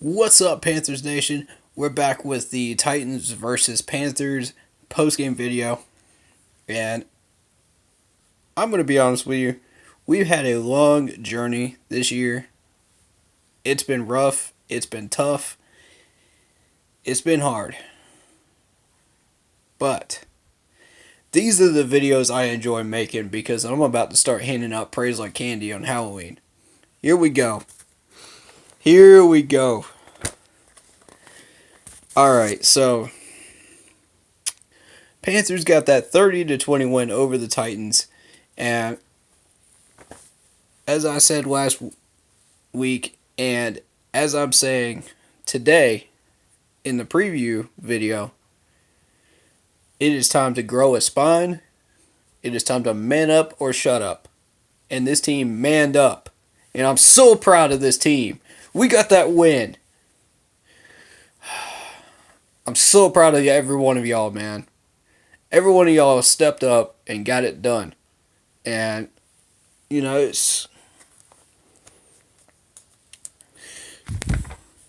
What's up, Panthers Nation? We're back with the Titans versus Panthers post-game video. And I'm going to be honest with you. We've had a long journey this year. It's been rough. It's been tough. It's been hard. But these are the videos I enjoy making because I'm about to start handing out praise like candy on Halloween. Here we go. Here we go. Alright, so Panthers got that 30-20 win over the Titans. And as I said last week, and as I'm saying today in the preview video, it is time to grow a spine. It is time to man up or shut up. And this team manned up. And I'm so proud of this team. We got that win. I'm so proud of every one of y'all, man. Every one of y'all stepped up and got it done. And, it's...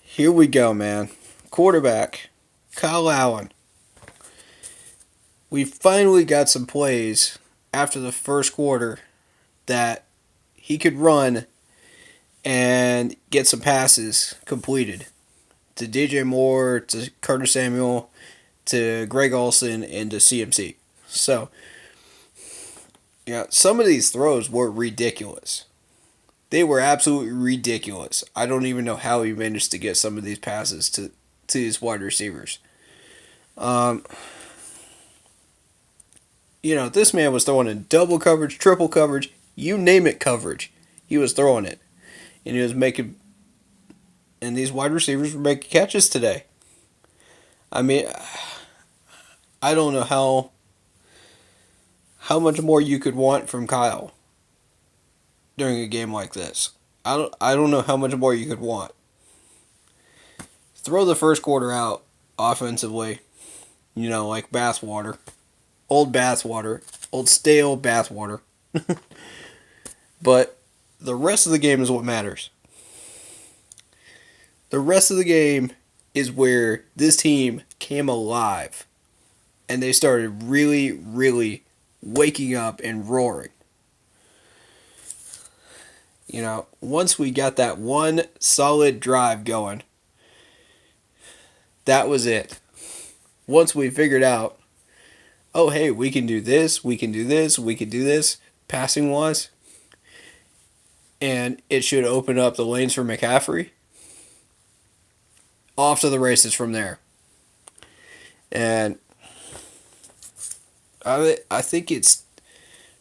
Here we go, man. Quarterback, Kyle Allen. We finally got some plays after the first quarter that he could run and get some passes completed to DJ Moore, to Curtis Samuel, to Greg Olsen, and to CMC. So, some of these throws were ridiculous. They were absolutely ridiculous. I don't even know how he managed to get some of these passes to his wide receivers. This man was throwing in double coverage, triple coverage, you name it coverage. He was throwing it. And he was making... And these wide receivers were making catches today. I mean, I don't know how much more you could want from Kyle during a game like this. I don't know how much more you could want. Throw the first quarter out offensively, like bathwater. Old bathwater. Old stale bathwater. But the rest of the game is what matters. The rest of the game is where this team came alive. And they started really, really waking up and roaring. Once we got that one solid drive going, that was it. Once we figured out, oh, hey, we can do this, we can do this, we can do this, passing-wise, and it should open up the lanes for McCaffrey, off to the races from there. And I think it's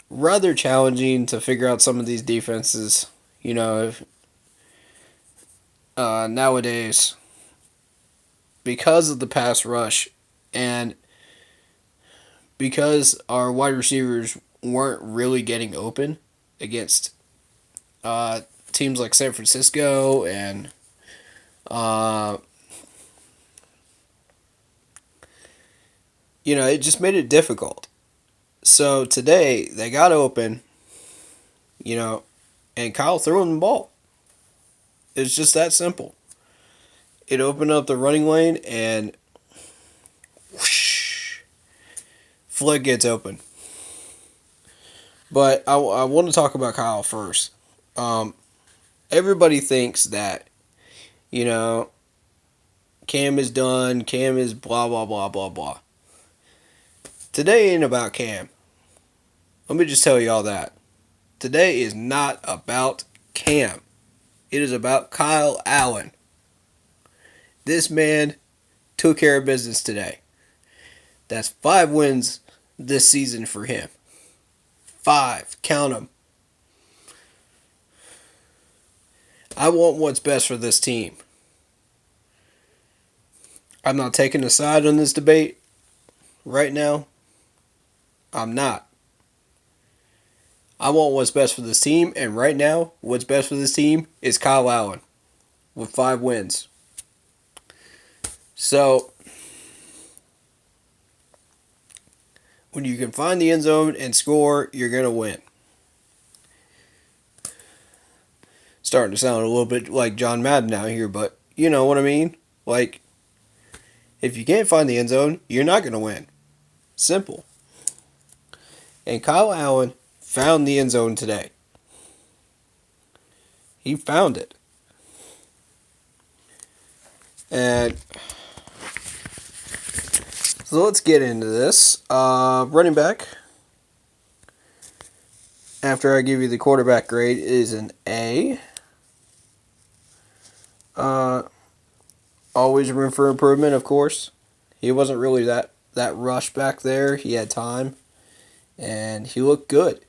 rather challenging to figure out some of these defenses, nowadays, because of the pass rush and because our wide receivers weren't really getting open against teams like San Francisco and it just made it difficult. So today they got open, and Kyle threw them the ball. It's just that simple. It opened up the running lane and whoosh, Flick gets open. But I want to talk about Kyle first. Everybody thinks that, Cam is done, Cam is blah, blah, blah, blah, blah. Today ain't about Cam. Let me just tell y'all that. Today is not about Cam. It is about Kyle Allen. This man took care of business today. That's 5 wins this season for him. 5. Count them. I want what's best for this team. I'm not taking a side on this debate right now. I'm not. I want what's best for this team, and right now, what's best for this team is Kyle Allen with 5 wins. So, when you can find the end zone and score, you're going to win. Starting to sound a little bit like John Madden out here, but You know what I mean? Like, if you can't find the end zone, you're not going to win. Simple. And Kyle Allen found the end zone today. He found it. And so let's get into this. Running back, after I give you the quarterback grade, is an A. Always room for improvement, of course. He wasn't really that rush back there. He had time, and he looked good.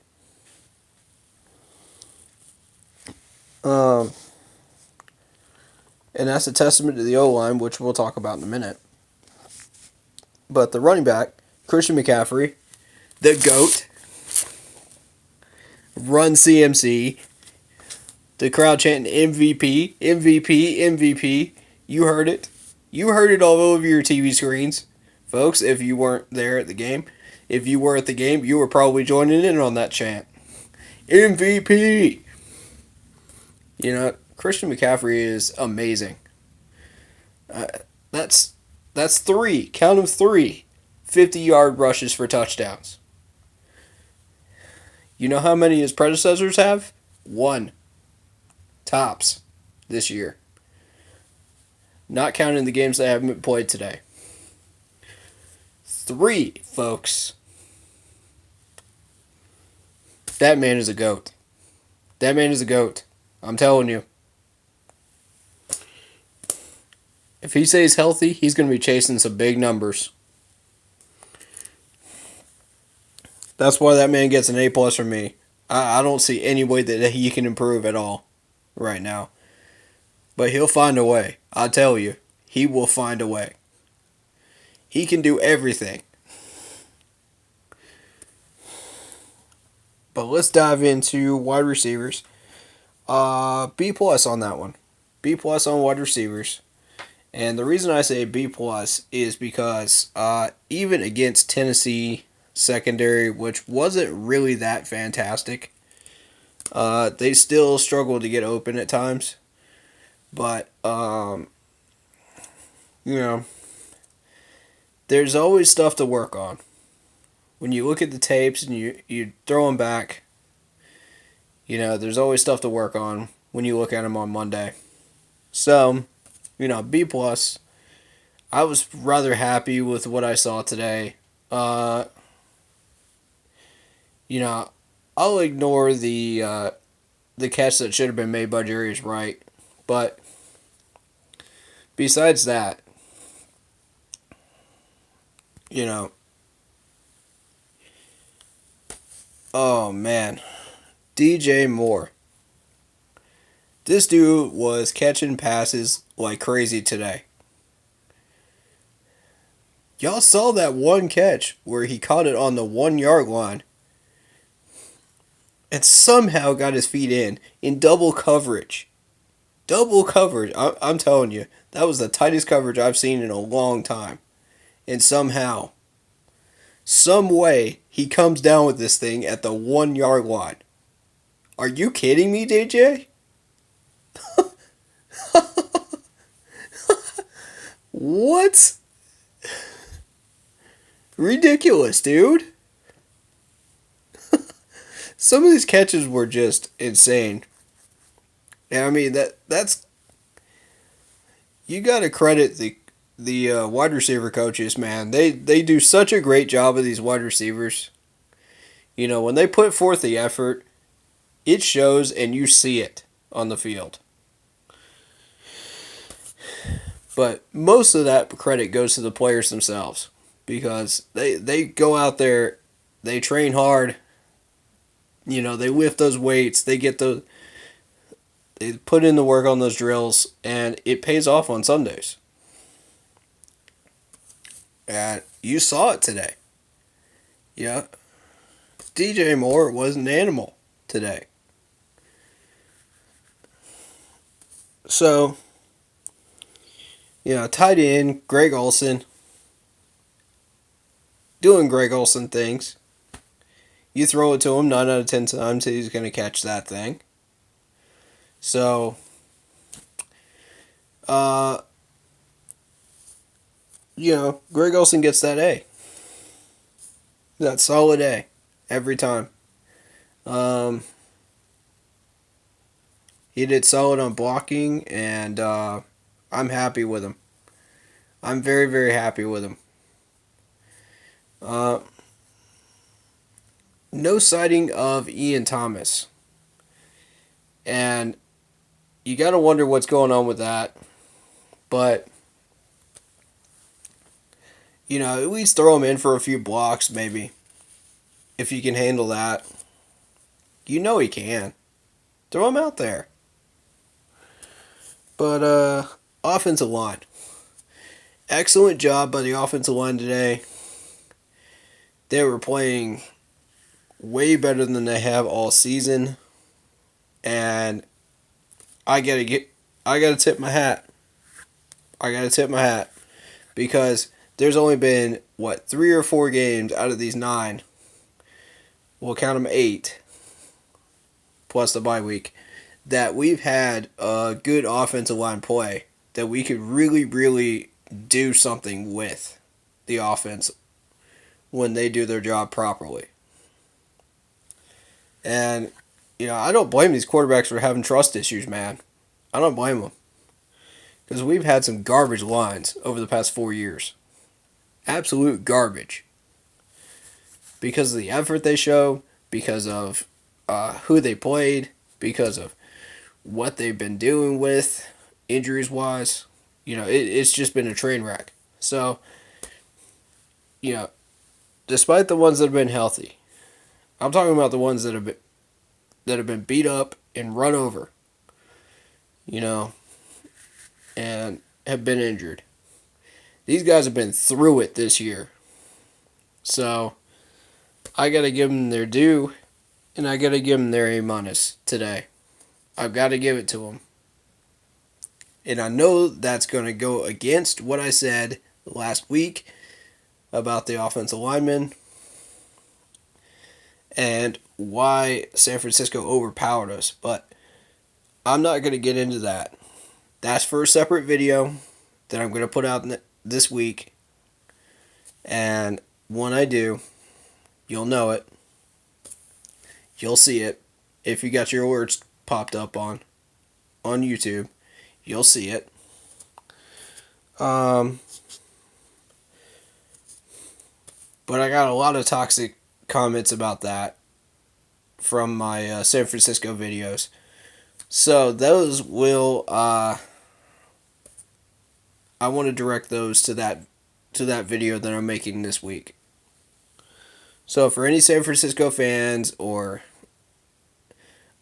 And that's a testament to the O-line, which we'll talk about in a minute. But the running back, Christian McCaffrey, the GOAT, run CMC, the crowd chanting MVP, MVP, MVP. You heard it. You heard it all over your TV screens. Folks, if you weren't there at the game, if you were at the game, you were probably joining in on that chant. MVP! You know, Christian McCaffrey is amazing. That's 3. Count them 3. 50-yard rushes for touchdowns. You know how many his predecessors have? 1. Tops this year. Not counting the games that haven't been played today. 3, folks. That man is a GOAT. That man is a GOAT. I'm telling you. If he stays healthy, he's going to be chasing some big numbers. That's why that man gets an A+ from me. I don't see any way that he can improve at all right now. But he'll find a way. I'll tell you. He will find a way. He can do everything. But let's dive into wide receivers. B+ on that one. B+ on wide receivers. And the reason I say B+ is because even against Tennessee secondary, which wasn't really that fantastic, they still struggled to get open at times. But, you know, there's always stuff to work on. When you look at the tapes and you throw them back, you know, there's always stuff to work on when you look at them on Monday. So, you know, B+. I was rather happy with what I saw today. You know, I'll ignore the catch that should have been made by Jarius Wright. But besides that, you know, oh man, DJ Moore. This dude was catching passes like crazy today. Y'all saw that one catch where he caught it on the 1-yard line and somehow got his feet in double coverage. Double coverage. I'm telling you, that was the tightest coverage I've seen in a long time. And somehow, some way, he comes down with this thing at the 1-yard line. Are you kidding me, DJ? What? Ridiculous, dude. Some of these catches were just insane. And I mean that's you got to credit the wide receiver coaches, man. They do such a great job of these wide receivers. You know, when they put forth the effort, it shows and you see it on the field. But most of that credit goes to the players themselves because they go out there, they train hard. You know, they lift those weights, they put in the work on those drills, and it pays off on Sundays. And you saw it today. Yeah. DJ Moore was an animal today. So, you know, tight end, Greg Olsen, doing Greg Olsen things. You throw it to him 9 out of 10 times, he's going to catch that thing. So, uh, Greg Olsen gets that A. That solid A every time. Um, he did solid on blocking, and I'm happy with him. I'm very, very happy with him. Uh, no sighting of Ian Thomas. And you got to wonder what's going on with that. But, at least throw him in for a few blocks, maybe. If he can handle that. He can. Throw him out there. But, offensive line. Excellent job by the offensive line today. They were playing way better than they have all season. And I gotta tip my hat. Because there's only been, 3 or 4 games out of these 9. We'll count them 8. Plus the bye week. That we've had a good offensive line play. That we could really, really do something with the offense when they do their job properly. And, I don't blame these quarterbacks for having trust issues, man. I don't blame them. Because we've had some garbage lines over the past 4 years. Absolute garbage. Because of the effort they show, because of who they played, because of what they've been dealing with, injuries-wise. It's just been a train wreck. So, despite the ones that have been healthy, I'm talking about the ones that have been beat up and run over, and have been injured. These guys have been through it this year. So, I got to give them their due, and I got to give them their A- today. I've got to give it to them. And I know that's going to go against what I said last week about the offensive linemen and why San Francisco overpowered us. But I'm not going to get into that. That's for a separate video that I'm going to put out this week. And when I do, you'll know it. You'll see it. If you got your alerts popped up on YouTube, you'll see it. But I got a lot of toxic comments about that from my San Francisco videos. So those will I want to direct those to that video that I'm making this week. So for any San Francisco fans or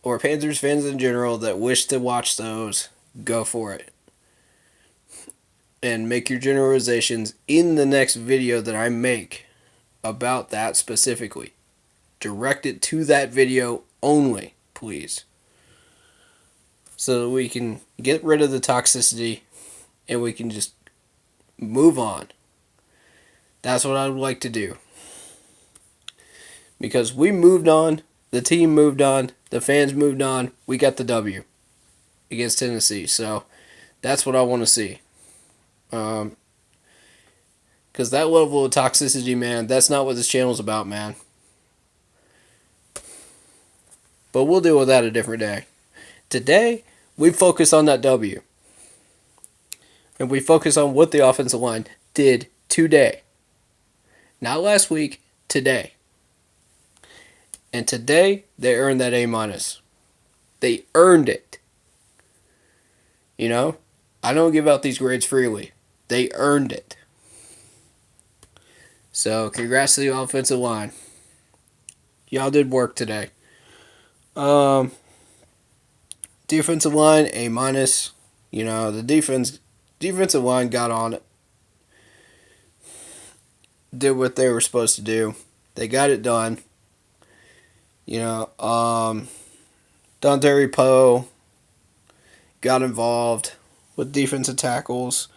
Panthers fans in general that wish to watch those, go for it. And make your generalizations in the next video that I make about that specifically. Direct it to that video only, please. So that we can get rid of the toxicity and we can just move on. That's what I would like to do. Because we moved on, the team moved on, the fans moved on, we got the W against Tennessee. So that's what I want to see. Because that level of toxicity, man, that's not what this channel's about, man. But we'll deal with that a different day. Today, we focus on that W. And we focus on what the offensive line did today. Not last week, today. And today, they earned that A-. They earned it. I don't give out these grades freely. They earned it. So, congrats to the offensive line. Y'all did work today. Defensive line, A-. The defensive line got on it. Did what they were supposed to do. They got it done. Donte Poe got involved with defensive tackles.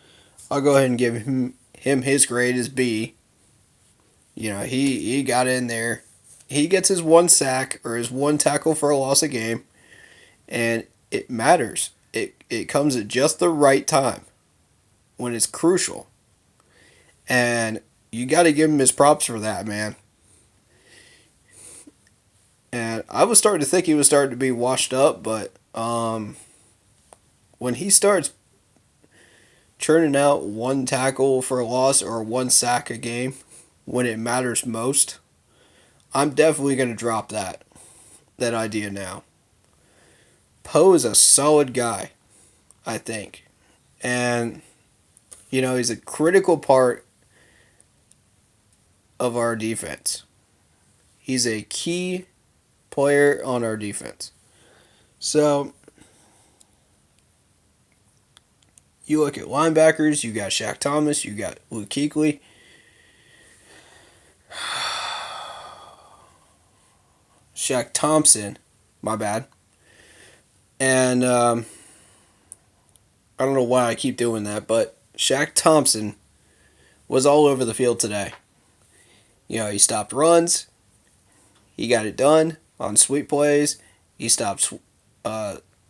I'll go ahead and give him his grade as B. He got in there. He gets his 1 sack or his 1 tackle for a loss a game. And it matters. It comes at just the right time when it's crucial. And you got to give him his props for that, man. And I was starting to think he was starting to be washed up, but when he starts churning out one tackle for a loss or one sack a game when it matters most, I'm definitely going to drop that idea now. Poe is a solid guy, I think. And, he's a critical part of our defense. He's a key player on our defense. So, you look at linebackers, you got Shaq Thomas, you got Luke Kuechly. Shaq Thompson, my bad. And I don't know why I keep doing that, but Shaq Thompson was all over the field today. He stopped runs. He got it done on sweep plays. He stopped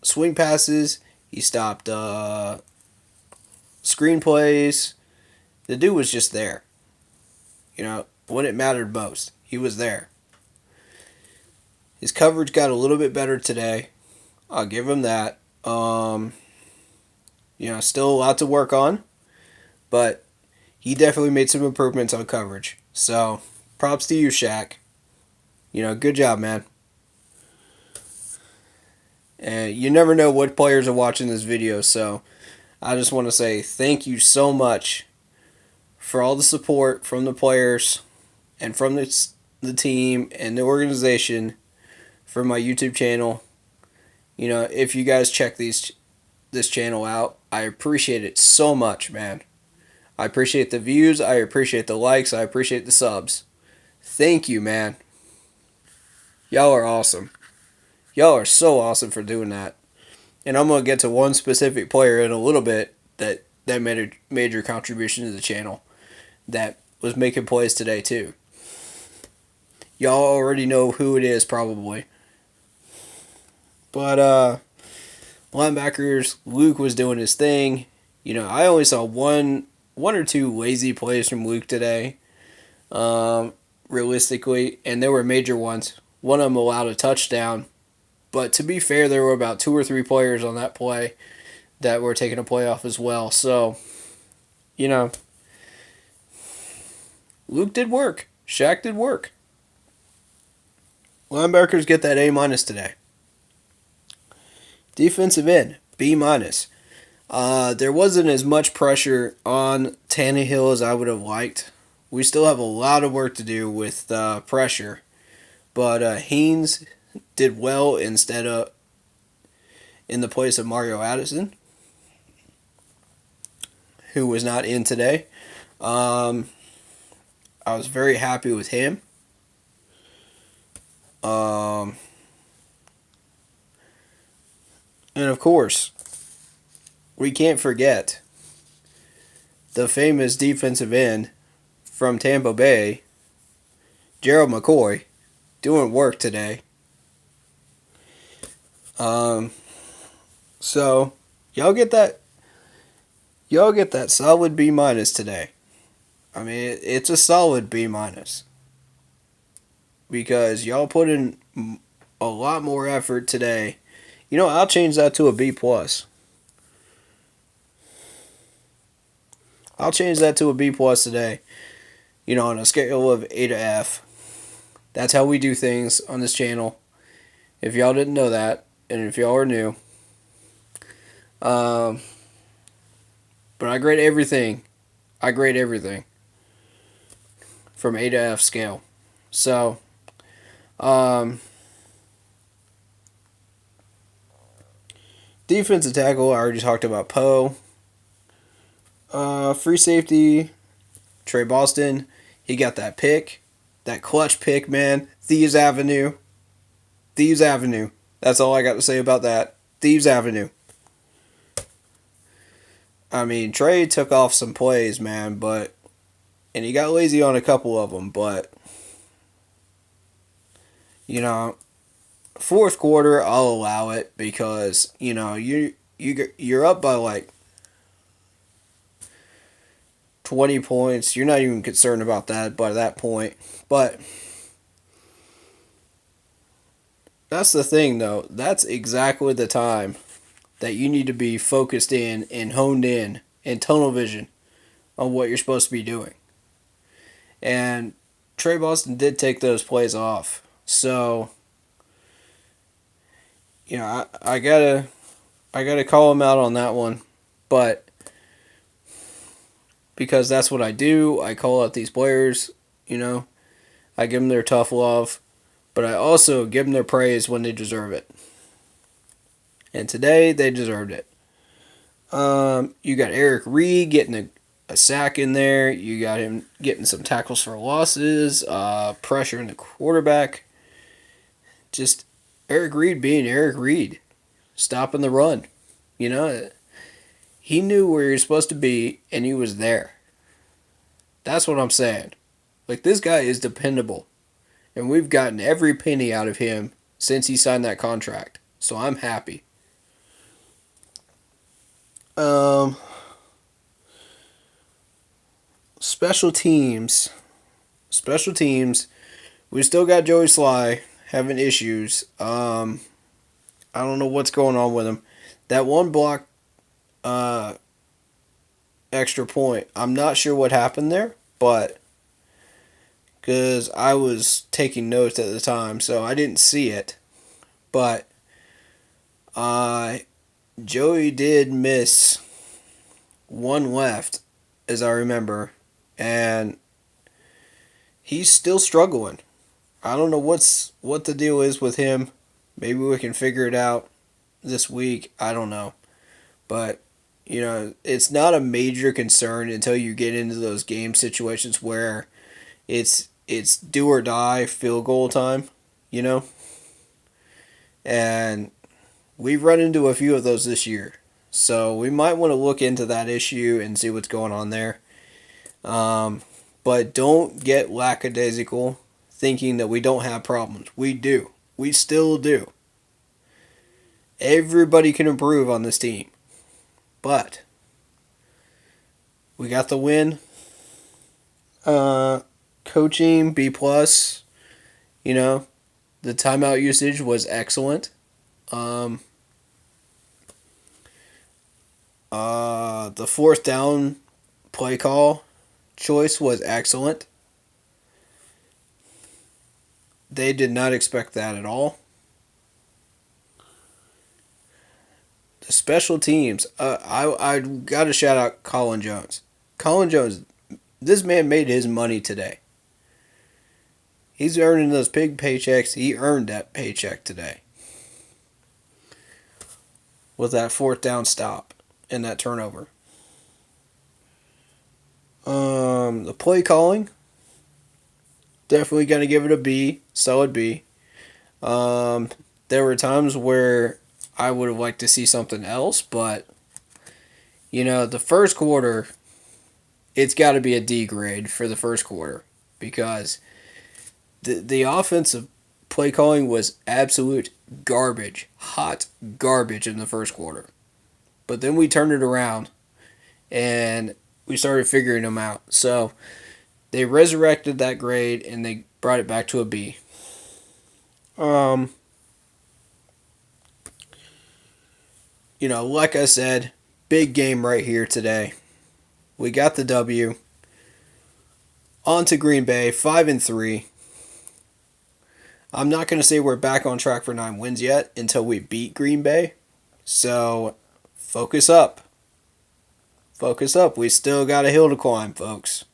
swing passes. He stopped screen plays. The dude was just there. When it mattered most, he was there. His coverage got a little bit better today. I'll give him that. Still a lot to work on, but he definitely made some improvements on coverage. So, props to you, Shaq. Good job, man. And you never know what players are watching this video, so I just want to say thank you so much for all the support from the players and from the team and the organization for my YouTube channel. If you guys check this channel out, I appreciate it so much, man. I appreciate the views, I appreciate the likes, I appreciate the subs. Thank you, man. Y'all are awesome. Y'all are so awesome for doing that. And I'm going to get to one specific player in a little bit that made a major contribution to the channel that was making plays today too. Y'all already know who it is probably. But linebackers, Luke was doing his thing. I only saw one or two lazy plays from Luke today. Realistically, and there were major ones. One of them allowed a touchdown. But to be fair, there were about 2 or 3 players on that play that were taking a play off as well. So, Luke did work. Shaq did work. Linebackers get that A- today. Defensive end, B-. There wasn't as much pressure on Tannehill as I would have liked. We still have a lot of work to do with pressure. But Haynes did well in the place of Mario Addison, who was not in today. I was very happy with him. And of course, we can't forget the famous defensive end from Tampa Bay, Gerald McCoy, doing work today. So y'all get that solid B- today. I mean, it's a solid B- because y'all put in a lot more effort today. I'll change that to a B+. I'll change that to a B+ today. On a scale of A to F. That's how we do things on this channel. If y'all didn't know that, and if y'all are new. But I grade everything. From A to F scale. So, defensive tackle, I already talked about Poe. Free safety, Trey Boston. He got that pick. That clutch pick, man. Thieves Avenue. That's all I got to say about that. Thieves Avenue. I mean, Trey took off some plays, man, and he got lazy on a couple of them, but, fourth quarter, I'll allow it because, you you're up by like 20 points. You're not even concerned about that by that point. But that's the thing, though. That's exactly the time that you need to be focused in and honed in and tunnel vision on what you're supposed to be doing. And Trey Boston did take those plays off. So, I gotta call him out on that one. But because that's what I do, I call out these players, I give them their tough love, but I also give them their praise when they deserve it. And today they deserved it. You got Eric Reed getting a sack in there. You got him getting some tackles for losses, pressuring the quarterback. Just Eric Reed being Eric Reed, stopping the run. He knew where he was supposed to be, and he was there. That's what I'm saying. Like, this guy is dependable, and we've gotten every penny out of him since he signed that contract. So I'm happy. Special teams. Special teams. We still got Joey Sly having issues. I don't know what's going on with him. That one block extra point, I'm not sure what happened there, but because I was taking notes at the time, so I didn't see it. But Joey did miss one left, as I remember, and he's still struggling. I don't know what the deal is with him. Maybe we can figure it out this week. I don't know. But, it's not a major concern until you get into those game situations where it's do or die field goal time, And we've run into a few of those this year. So we might want to look into that issue and see what's going on there. But don't get lackadaisical thinking that we don't have problems. We do. We still do. Everybody can improve on this team. But we got the win. Coaching B+. The timeout usage was excellent. The fourth down play call choice was excellent. They did not expect that at all. The special teams, I got to shout out Colin Jones. Colin Jones, this man made his money today. He's earning those big paychecks. He earned that paycheck today with that fourth down stop and that turnover. The play calling, definitely going to give it a B, solid B. There were times where I would have liked to see something else, but, the first quarter, it's got to be a D grade for the first quarter because the offensive play calling was absolute garbage, hot garbage in the first quarter. But then we turned it around and we started figuring them out. So they resurrected that grade and they brought it back to a B. Like I said, big game right here today. We got the W. On to Green Bay, 5-3. I'm not going to say we're back on track for 9 wins yet until we beat Green Bay. So, focus up. Focus up. We still got a hill to climb, folks.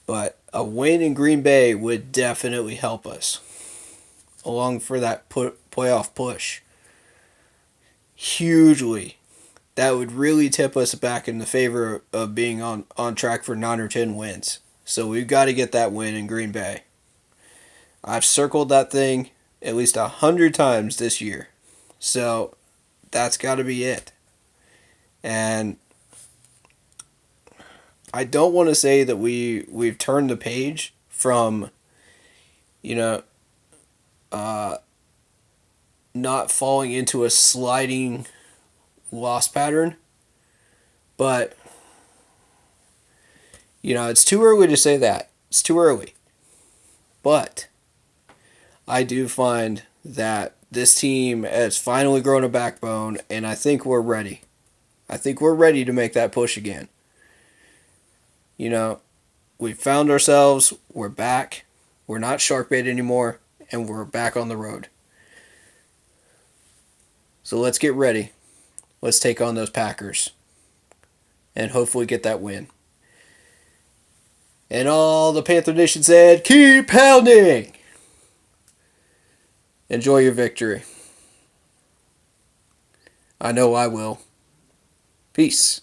But a win in Green Bay would definitely help us along for that playoff push. Hugely. That would really tip us back in the favor of being on track for 9 or 10 wins. So we've got to get that win in Green Bay. I've circled that thing at least 100 times this year. So that's got to be it. And I don't want to say that we've turned the page from, not falling into a sliding loss pattern. But, it's too early to say that. It's too early. But I do find that this team has finally grown a backbone, and I think we're ready. I think we're ready to make that push again. We found ourselves, we're back, we're not shark bait anymore, and we're back on the road. So let's get ready. Let's take on those Packers and hopefully get that win. And all the Panther Nation said, keep pounding! Enjoy your victory. I know I will. Peace.